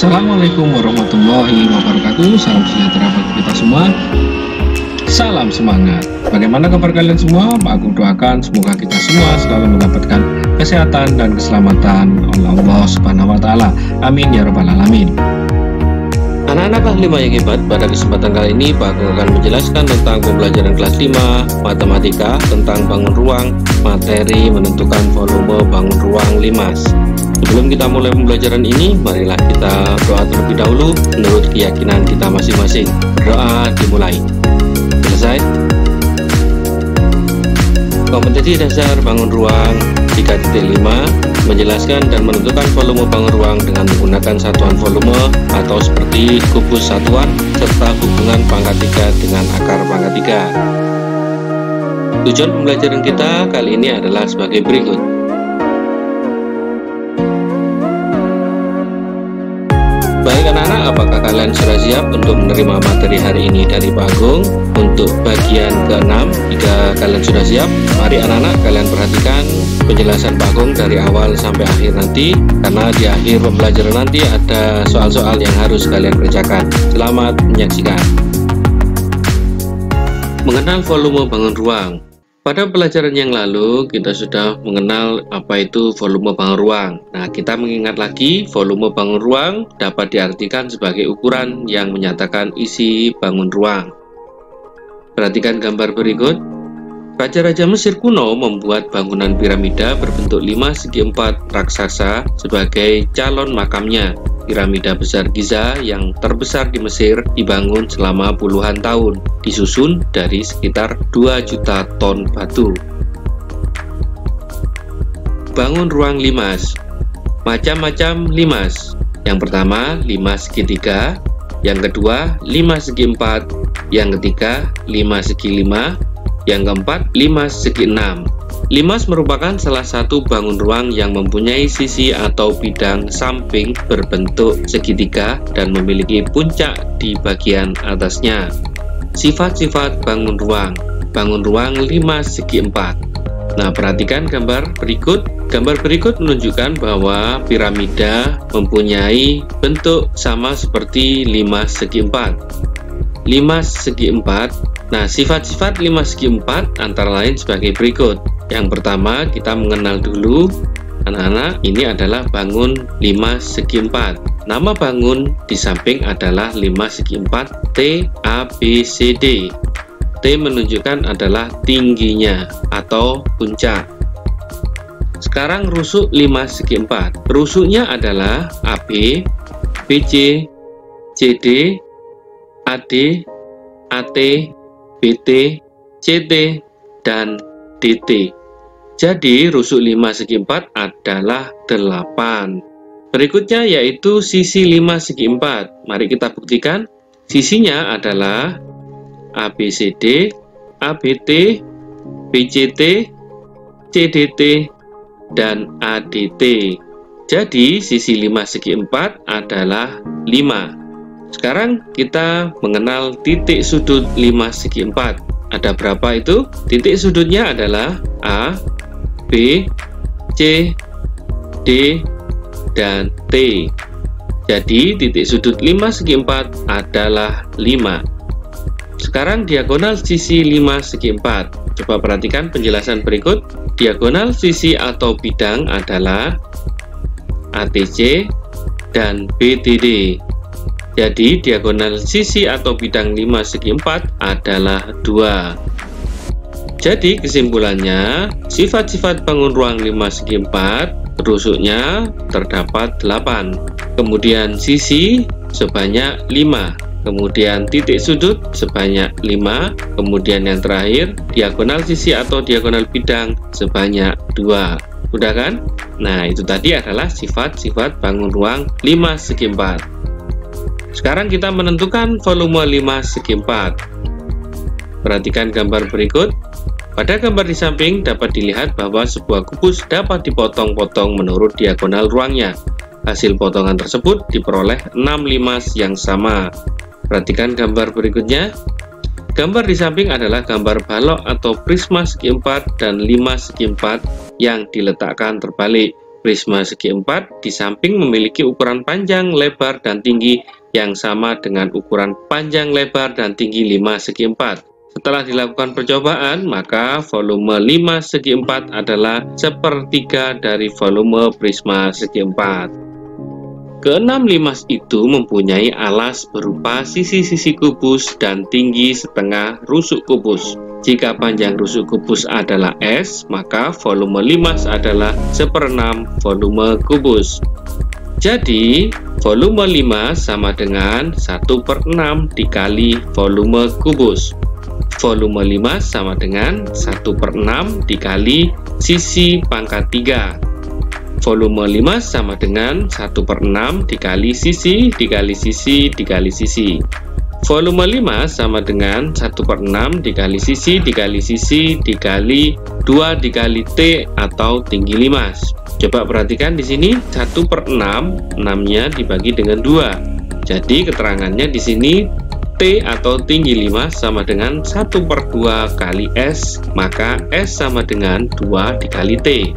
Assalamualaikum warahmatullahi wabarakatuh. Salam sejahtera bagi kita semua. Salam semangat. Bagaimana kabar kalian semua? Aku doakan semoga kita semua selalu mendapatkan kesehatan dan keselamatan oleh Allah Subhanahu wa Ta'ala. Amin ya Rabbal 'Alamin. Anak-anak kelas 5 yang hebat, pada kesempatan kali ini Pak Agung akan menjelaskan tentang pembelajaran kelas 5 matematika tentang bangun ruang, materi menentukan volume bangun ruang limas. Sebelum kita mulai pembelajaran ini, marilah kita doa terlebih dahulu menurut keyakinan kita masing-masing. Doa dimulai. Selesai. Kompetensi dasar bangun ruang 3.5 menjelaskan dan menentukan volume bangun ruang dengan menggunakan satuan volume atau seperti kubus satuan serta hubungan pangkat 3 dengan akar pangkat 3. Tujuan pembelajaran kita kali ini adalah sebagai berikut. Baik anak-anak, apakah kalian sudah siap untuk menerima materi hari ini dari Pak Agung? Untuk bagian ke-6, jika kalian sudah siap, mari anak-anak kalian perhatikan penjelasan Pak Agung dari awal sampai akhir nanti, karena di akhir pembelajaran nanti ada soal-soal yang harus kalian kerjakan. Selamat menyaksikan. Mengenal volume bangun ruang. Pada pelajaran yang lalu, kita sudah mengenal apa itu volume bangun ruang. Nah, kita mengingat lagi, volume bangun ruang dapat diartikan sebagai ukuran yang menyatakan isi bangun ruang. Perhatikan gambar berikut. Raja-raja Mesir kuno membuat bangunan piramida berbentuk 5 segi 4 raksasa sebagai calon makamnya. Piramida besar Giza yang terbesar di Mesir dibangun selama puluhan tahun, disusun dari sekitar 2 juta ton batu. Bangun ruang limas. Macam-macam limas. Yang pertama, limas segitiga. Yang kedua, 5 segi 4. Yang ketiga, 5 segi 5. Yang keempat, limas segi 6. Limas merupakan salah satu bangun ruang yang mempunyai sisi atau bidang samping berbentuk segitiga dan memiliki puncak di bagian atasnya. Sifat-sifat bangun ruang. Bangun ruang 5 segi 4. Nah, perhatikan gambar berikut. Gambar berikut menunjukkan bahwa piramida mempunyai bentuk sama seperti 5 segi 4. 5 segi 4. Nah, sifat-sifat 5 segi 4 antara lain sebagai berikut. Yang pertama, kita mengenal dulu, anak-anak, ini adalah bangun 5 segi 4. Nama bangun di samping adalah 5 segi 4 T, A, B, C, D. T menunjukkan adalah tingginya atau puncak. Sekarang rusuk 5 segi 4. Rusuknya adalah AB, BC, CD, AD, AT, BT, CT, dan DT. Jadi rusuk 5 segi 4 adalah 8. Berikutnya yaitu sisi 5 segi 4. Mari kita buktikan. Sisinya adalah ABCD, ABT, BCT, CDT, dan ADT. Jadi sisi 5 segi 4 adalah 5. Sekarang kita mengenal titik sudut 5 segi 4. Ada berapa itu? Titik sudutnya adalah A, B, C, D, dan T. Jadi titik sudut 5 segi 4 adalah 5. Sekarang diagonal sisi 5 segi 4. Coba perhatikan penjelasan berikut. Diagonal sisi atau bidang adalah ATC dan BTD. Jadi diagonal sisi atau bidang 5 segi 4 adalah 2. Jadi kesimpulannya, sifat-sifat bangun ruang 5 segi 4, rusuknya terdapat 8. Kemudian sisi sebanyak 5. Kemudian titik sudut sebanyak 5. Kemudian yang terakhir, diagonal sisi atau diagonal bidang sebanyak 2. Udah kan? Nah, itu tadi adalah sifat-sifat bangun ruang 5 segi 4. Sekarang kita menentukan volume 5 segi 4. Perhatikan gambar berikut. Pada gambar di samping dapat dilihat bahwa sebuah kubus dapat dipotong-potong menurut diagonal ruangnya. Hasil potongan tersebut diperoleh 6 limas yang sama. Perhatikan gambar berikutnya. Gambar di samping adalah gambar balok atau prisma segi 4 dan 5 segi 4 yang diletakkan terbalik. prisma segi 4 di samping memiliki ukuran panjang, lebar, dan tinggi yang sama dengan ukuran panjang, lebar, dan tinggi 5 segi 4. Setelah dilakukan percobaan, maka volume 5 segi 4 adalah sepertiga dari volume prisma segi 4. Keenam limas itu mempunyai alas berupa sisi-sisi kubus dan tinggi setengah rusuk kubus. Jika panjang rusuk kubus adalah S, maka volume limas adalah 1/6 volume kubus. Jadi, volume limas sama dengan 1/6 dikali volume kubus. Volume limas sama dengan 1/6 dikali sisi pangkat 3. Volume limas sama dengan 1/6 dikali sisi, dikali sisi, dikali sisi. Volume limas sama dengan 1/6 dikali sisi, dikali sisi, dikali 2 dikali T atau tinggi limas. Coba perhatikan di sini 1/6, 6-nya dibagi dengan 2. Jadi keterangannya di sini T atau tinggi limas sama dengan 1/2 kali S, maka S sama dengan 2 dikali T.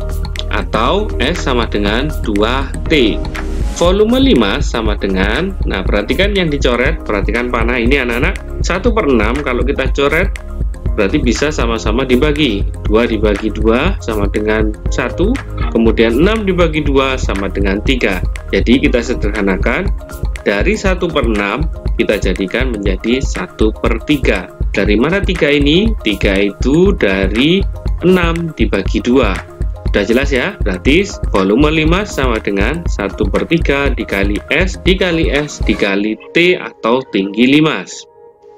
Atau S sama dengan 2T. Volume limas sama dengan, nah perhatikan yang dicoret, perhatikan panah ini anak-anak, 1/6 kalau kita coret berarti bisa sama-sama dibagi. 2 dibagi 2 sama dengan 1, kemudian 6 dibagi 2 sama dengan 3. Jadi kita sederhanakan, dari 1/6 kita jadikan menjadi 1/3. Dari mana 3 ini? 3 itu dari 6 dibagi 2. Sudah jelas ya? Berarti volume limas sama dengan 1/3 dikali S dikali S dikali T atau tinggi limas.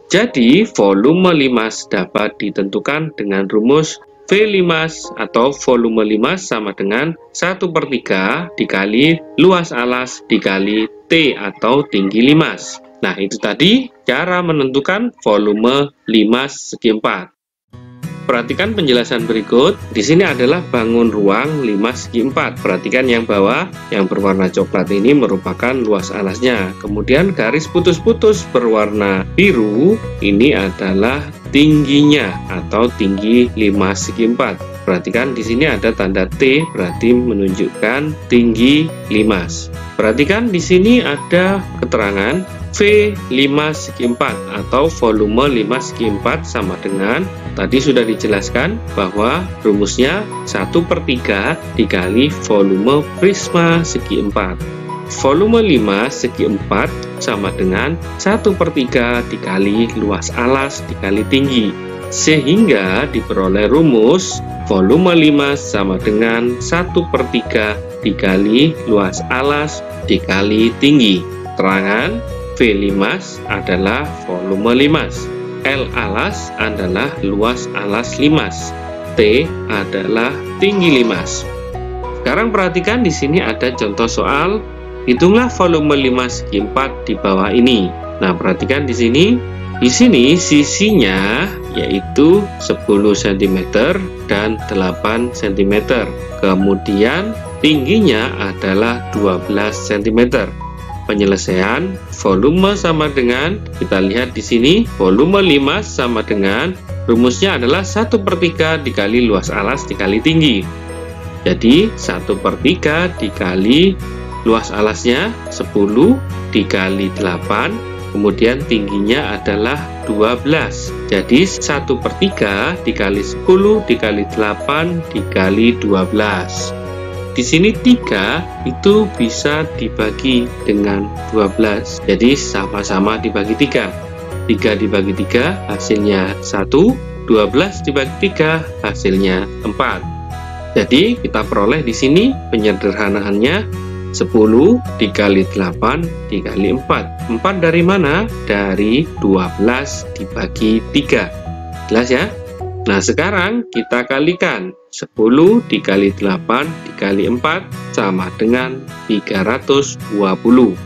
Jadi volume limas dapat ditentukan dengan rumus V limas atau volume limas sama dengan 1/3 dikali luas alas dikali T atau tinggi limas. Nah, itu tadi cara menentukan volume limas segi 4. Perhatikan penjelasan berikut. Di sini adalah bangun ruang limas segi 4. Perhatikan yang bawah, yang berwarna coklat ini merupakan luas alasnya. Kemudian garis putus-putus berwarna biru ini adalah tingginya atau tinggi limas segi 4. Perhatikan di sini ada tanda T, berarti menunjukkan tinggi limas. Perhatikan di sini ada keterangan V limas segi 4 atau volume limas segi 4 sama dengan, tadi sudah dijelaskan bahwa rumusnya 1/3 dikali volume prisma segi 4. Volume limas segi 4 sama dengan 1/3 dikali luas alas dikali tinggi. Sehingga diperoleh rumus volume limas sama dengan 1/3 dikali luas alas dikali tinggi. Terangan V limas adalah volume limas, L alas adalah luas alas limas, T adalah tinggi limas. Sekarang perhatikan di sini ada contoh soal, hitunglah volume limas segi 4 di bawah ini. Nah, perhatikan di sini sisinya yaitu 10 cm dan 8 cm. Kemudian tingginya adalah 12 cm. Penyelesaian volume sama dengan, kita lihat di sini volume limas sama dengan rumusnya adalah 1/3 dikali luas alas dikali tinggi. Jadi 1/3 dikali luas alasnya 10 dikali 8, kemudian tingginya adalah 12. Jadi 1/3 dikali 10 dikali 8 dikali 12. Di sini 3 itu bisa dibagi dengan 12. Jadi sama-sama dibagi 3. 3 dibagi 3 hasilnya 1, 12 dibagi 3 hasilnya 4. Jadi kita peroleh di sini penyederhanaannya 10 dikali 8 dikali 4. 4 dari mana? Dari 12 dibagi 3. Jelas ya? Nah, sekarang kita kalikan 10 dikali 8 dikali 4 sama dengan 320.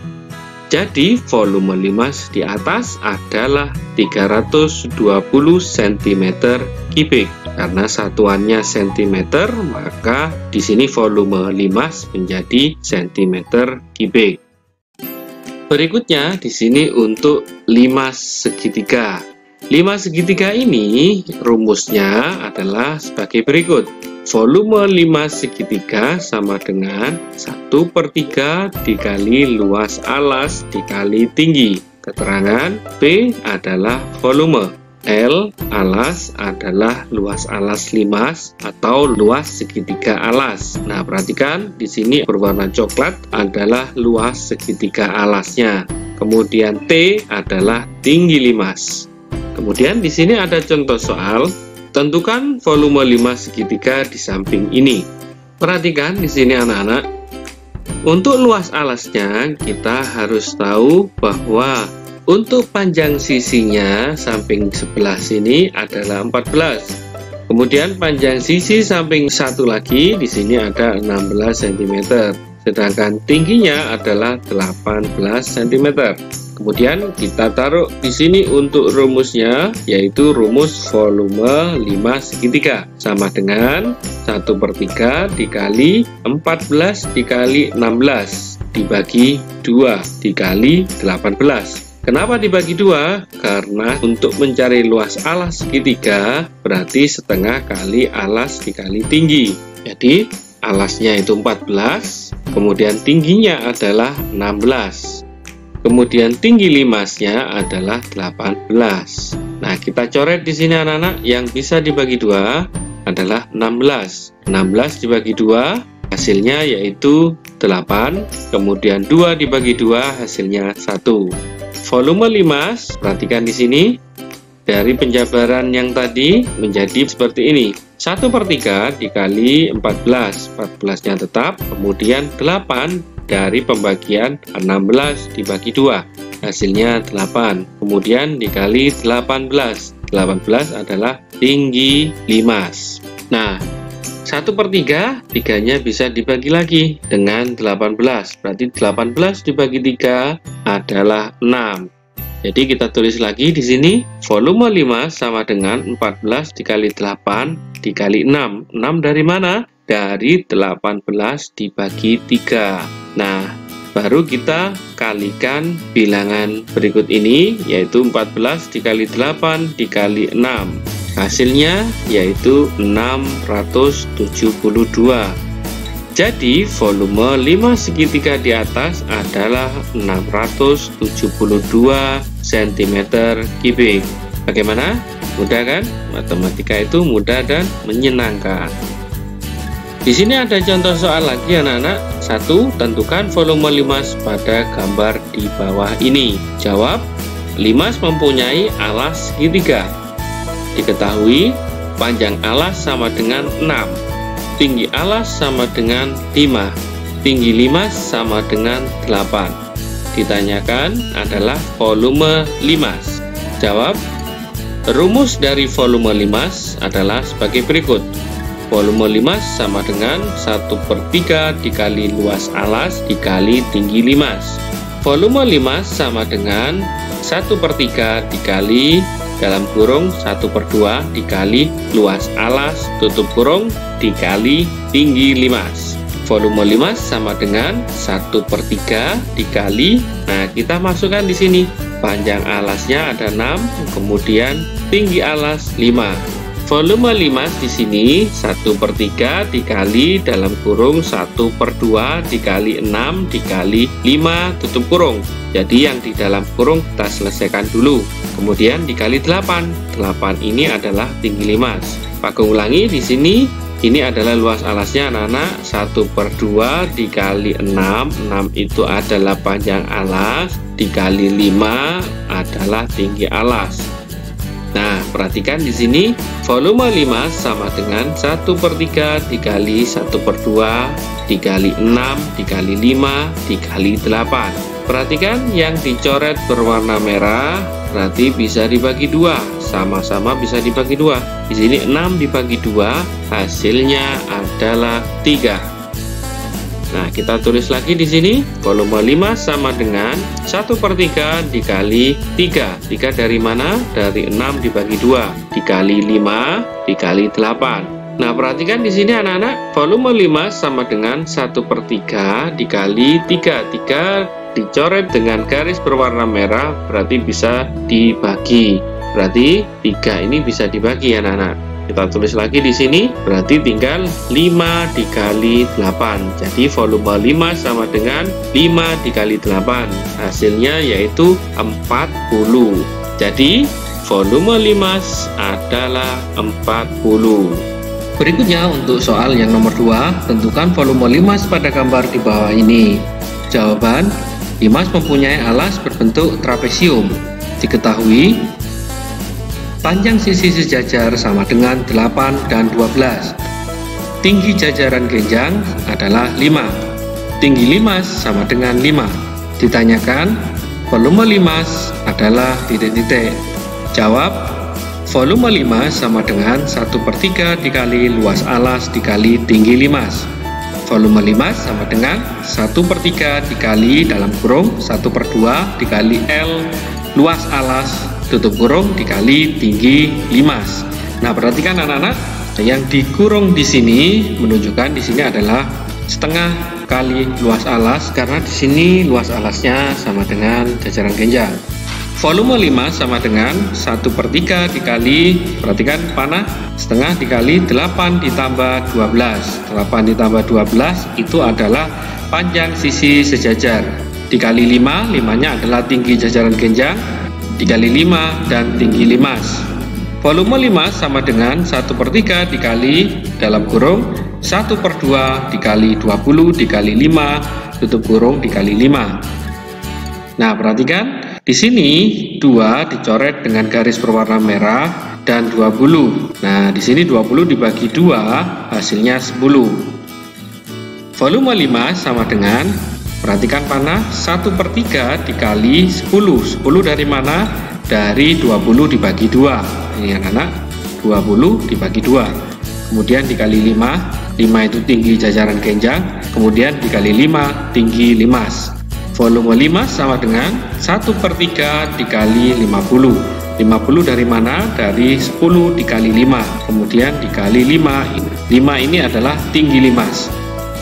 Jadi volume limas di atas adalah 320 cm3. Karena satuannya cm, maka di sini volume limas menjadi cm3. Berikutnya di sini untuk limas segitiga. Limas segitiga ini rumusnya adalah sebagai berikut. volume 5 segitiga sama dengan 1/3 dikali luas alas dikali tinggi. Keterangan P adalah volume, L alas adalah luas alas limas atau luas segitiga alas. Nah, perhatikan di sini berwarna coklat adalah luas segitiga alasnya. Kemudian T adalah tinggi limas. Kemudian di sini ada contoh soal, tentukan volume 5 segitiga di samping ini. Perhatikan di sini anak-anak. Untuk luas alasnya kita harus tahu bahwa untuk panjang sisinya samping sebelah sini adalah 14. Kemudian panjang sisi samping satu lagi di sini ada 16 cm. Sedangkan tingginya adalah 18 cm. Kemudian kita taruh di sini untuk rumusnya, yaitu rumus volume 5 segitiga sama dengan 1/3 dikali 14 dikali 16 dibagi 2 dikali 18. Kenapa dibagi 2? Karena untuk mencari luas alas segitiga berarti setengah kali alas dikali tinggi. Jadi alasnya itu 14, kemudian tingginya adalah 16. Kemudian tinggi limasnya adalah 18. Nah, kita coret di sini anak-anak, yang bisa dibagi 2 adalah 16. 16 dibagi 2 hasilnya yaitu 8, kemudian 2 dibagi 2 hasilnya 1. Volume limas, perhatikan di sini, dari penjabaran yang tadi menjadi seperti ini. 1/3 dikali 14, 14-nya tetap, kemudian 8 dari pembagian 16 dibagi 2, hasilnya 8, kemudian dikali 18, 18 adalah tinggi limas. Nah, 1/3, 3-nya bisa dibagi lagi dengan 18, berarti 18 dibagi 3 adalah 6. Jadi kita tulis lagi di sini, volume 5 sama dengan 14 dikali 8 dikali 6. 6 dari mana? Dari 18 dibagi 3. Nah, baru kita kalikan bilangan berikut ini, yaitu 14 dikali 8 dikali 6. Hasilnya yaitu 672. Jadi volume 5 segitiga di atas adalah 672 cm3. Bagaimana? Mudah kan? Matematika itu mudah dan menyenangkan. Di sini ada contoh soal lagi anak-anak. 1. Tentukan volume limas pada gambar di bawah ini. Jawab, limas mempunyai alas segitiga. Diketahui panjang alas sama dengan 6, tinggi alas sama dengan 5, tinggi limas sama dengan 8. Ditanyakan adalah volume limas. Jawab, rumus dari volume limas adalah sebagai berikut. Volume limas sama dengan 1/3 dikali luas alas dikali tinggi limas. Volume limas sama dengan 1/3 dikali dalam kurung 1/2 dikali luas alas tutup kurung dikali tinggi limas. Volume limas sama dengan 1/3 dikali, nah kita masukkan di sini panjang alasnya ada 6, kemudian tinggi alas 5. Volume limas di sini 1/3 dikali dalam kurung 1/2 dikali 6 dikali 5 tutup kurung. Jadi yang di dalam kurung kita selesaikan dulu. Kemudian dikali 8. 8 ini adalah tinggi limas. Pak ulangi di sini. Ini adalah luas alasnya anak-anak, 1/2 dikali 6. 6 itu adalah panjang alas dikali 5 adalah tinggi alas. Nah, perhatikan di sini volume limas sama dengan 1/3 dikali 1/2 dikali 6 dikali 5 dikali 8. Perhatikan yang dicoret berwarna merah berarti bisa dibagi 2, sama-sama bisa dibagi 2. Di sini 6 dibagi 2 hasilnya adalah 3. Nah, kita tulis lagi di sini volume 5 sama dengan 1/3 dikali 3. 3 dari mana? Dari 6 dibagi 2 dikali 5 dikali 8. Nah, perhatikan di sini anak-anak, volume 5 sama dengan 1/3 dikali 3. 3 dicoret dengan garis berwarna merah berarti bisa dibagi. Berarti 3 ini bisa dibagi ya anak-anak. Kita tulis lagi di sini, berarti tinggal 5 dikali 8. Jadi volume 5 sama dengan 5 dikali 8. Hasilnya yaitu 40. Jadi volume 5 adalah 40. Berikutnya untuk soal yang nomor 2, tentukan volume limas pada gambar di bawah ini. Jawaban, limas mempunyai alas berbentuk trapesium. Diketahui, panjang sisi sejajar sama dengan 8 dan 12. Tinggi jajaran genjang adalah 5. Tinggi limas sama dengan 5. Ditanyakan, volume limas adalah titik-titik. Jawab, volume limas sama dengan 1/3 dikali luas alas dikali tinggi limas. Volume limas sama dengan 1/3 dikali dalam kurung 1/2 dikali L luas alas tutup kurung dikali tinggi limas. Nah, perhatikan anak-anak, yang dikurung di sini menunjukkan di sini adalah setengah kali luas alas, karena di sini luas alasnya sama dengan jajaran genjang. Volume limas sama dengan 1/3 dikali, perhatikan panah, setengah dikali 8 ditambah 12. 8 ditambah 12 itu adalah panjang sisi sejajar. Dikali 5, 5-nya adalah tinggi jajaran genjang, dikali 5 dan tinggi limas. Volume limas sama dengan 1/3 dikali dalam kurung 1/2 dikali 20 dikali 5 tutup kurung dikali 5. Nah, perhatikan di sini 2 dicoret dengan garis berwarna merah dan 20. Nah, di sini 20 dibagi 2 hasilnya 10. Volume limas sama dengan, perhatikan panah, 1/3 dikali 10. 10 dari mana? Dari 20 dibagi 2. Ini anak-anak, 20 dibagi 2. Kemudian dikali 5. 5 itu tinggi jajaran genjang. Kemudian dikali 5 tinggi limas. Volume limas sama dengan 1/3 dikali 50. 50 dari mana? Dari 10 dikali 5. Kemudian dikali 5. 5 ini adalah tinggi limas.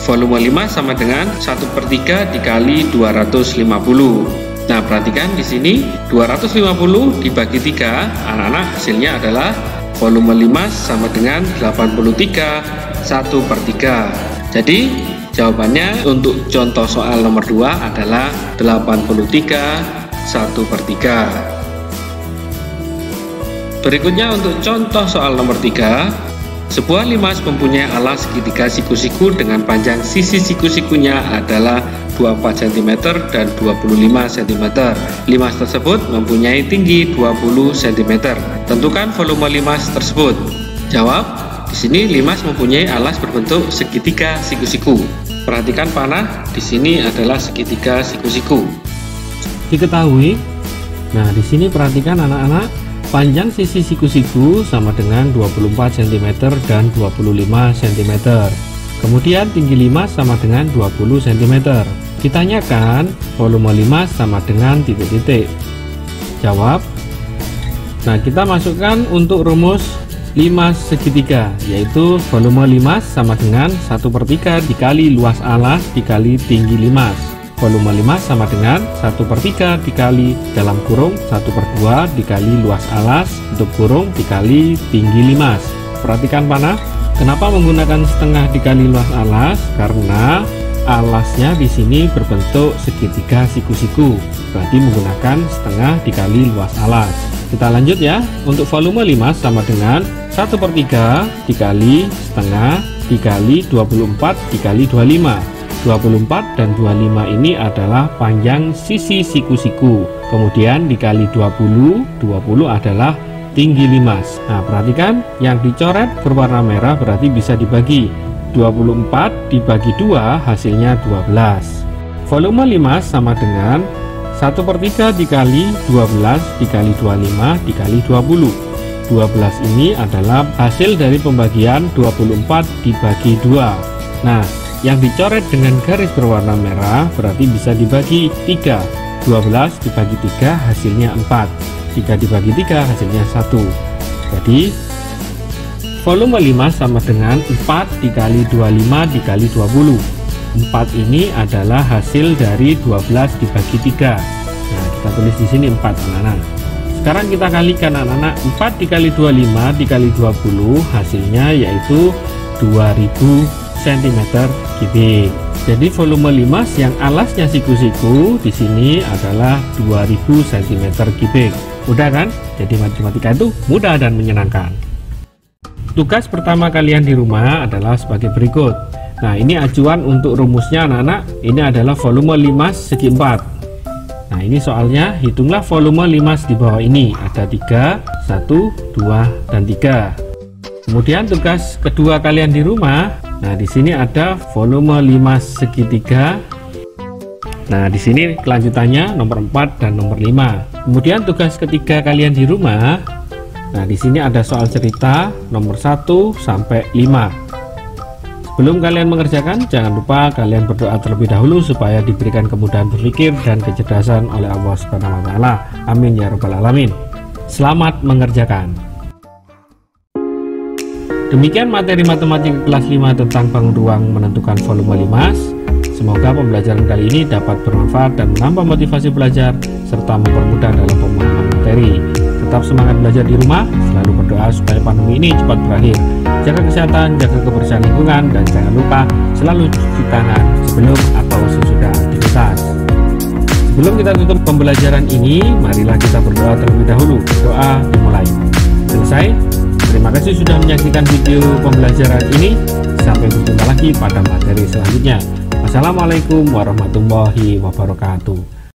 Volume limas sama dengan 1/3 dikali 250. Nah, perhatikan di sini 250 dibagi 3, anak-anak, hasilnya adalah volume limas sama dengan 83 1/3. Jadi jawabannya untuk contoh soal nomor 2 adalah 83 1/3. Berikutnya untuk contoh soal nomor 3. Sebuah limas mempunyai alas segitiga siku-siku dengan panjang sisi siku-sikunya adalah 24 cm dan 25 cm. Limas tersebut mempunyai tinggi 20 cm. Tentukan volume limas tersebut. Jawab, di sini limas mempunyai alas berbentuk segitiga siku-siku. Perhatikan panah, di sini adalah segitiga siku-siku. Diketahui, nah di sini perhatikan anak-anak, panjang sisi siku-siku sama dengan 24 cm dan 25 cm. Kemudian tinggi limas sama dengan 20 cm. Ditanyakan volume limas sama dengan titik-titik. Jawab. Nah, kita masukkan untuk rumus limas segitiga, yaitu volume limas sama dengan 1/3 dikali luas alas dikali tinggi limas. Volume limas sama dengan 1/3 dikali dalam kurung 1/2 dikali luas alas tutup kurung dikali tinggi limas. Perhatikan panah, kenapa menggunakan setengah dikali luas alas? Karena alasnya di sini berbentuk segitiga siku-siku, berarti menggunakan setengah dikali luas alas. Kita lanjut ya. Untuk volume limas sama dengan 1/3 dikali setengah dikali 24 dikali 25. 24 dan 25 ini adalah panjang sisi siku-siku, kemudian dikali 20 adalah tinggi limas. Nah, perhatikan yang dicoret berwarna merah berarti bisa dibagi. 24 dibagi 2 hasilnya 12. Volume limas sama dengan 1/3 dikali 12 dikali 25 dikali 20. 12 ini adalah hasil dari pembagian 24 dibagi 2. Nah, yang dicoret dengan garis berwarna merah berarti bisa dibagi 3. 12 dibagi 3 hasilnya 4. 3 dibagi 3 hasilnya 1. Jadi volume limas sama dengan 4 dikali 25 dikali 20. 4 ini adalah hasil dari 12 dibagi 3. Nah, kita tulis di sini 4 anak-anak. Sekarang kita kalikan anak-anak, 4 dikali 25 dikali 20 hasilnya yaitu 2000 cm3. Jadi volume limas yang alasnya siku-siku di sini adalah 2000 cm3. Mudah kan? Jadi matematika itu mudah dan menyenangkan. Tugas pertama kalian di rumah adalah sebagai berikut. Nah, ini acuan untuk rumusnya anak-anak. Ini adalah volume limas segi 4. Nah, ini soalnya hitunglah volume limas di bawah ini. Ada 3, 1, 2, dan 3. Kemudian tugas kedua kalian di rumah. Nah, di sini ada volume limas segitiga. Nah, di sini kelanjutannya nomor 4 dan nomor 5. Kemudian tugas ketiga kalian di rumah. Nah, di sini ada soal cerita nomor 1 sampai 5. Sebelum kalian mengerjakan, jangan lupa kalian berdoa terlebih dahulu supaya diberikan kemudahan berpikir dan kecerdasan oleh Allah Subhanahu wa taala. Amin ya rabbal alamin. Selamat mengerjakan. Demikian materi matematika kelas 5 tentang bangun ruang menentukan volume limas. Semoga pembelajaran kali ini dapat bermanfaat dan menambah motivasi belajar serta mempermudah dalam pemahaman materi. Tetap semangat belajar di rumah, selalu berdoa supaya pandemi ini cepat berakhir. Jaga kesehatan, jaga kebersihan lingkungan, dan jangan lupa selalu cuci tangan sebelum atau sesudah aktivitas. Sebelum kita tutup pembelajaran ini, marilah kita berdoa terlebih dahulu. Doa dimulai. Selesai. Terima kasih sudah menyaksikan video pembelajaran ini. Sampai berjumpa lagi pada materi selanjutnya. Wassalamualaikum warahmatullahi wabarakatuh.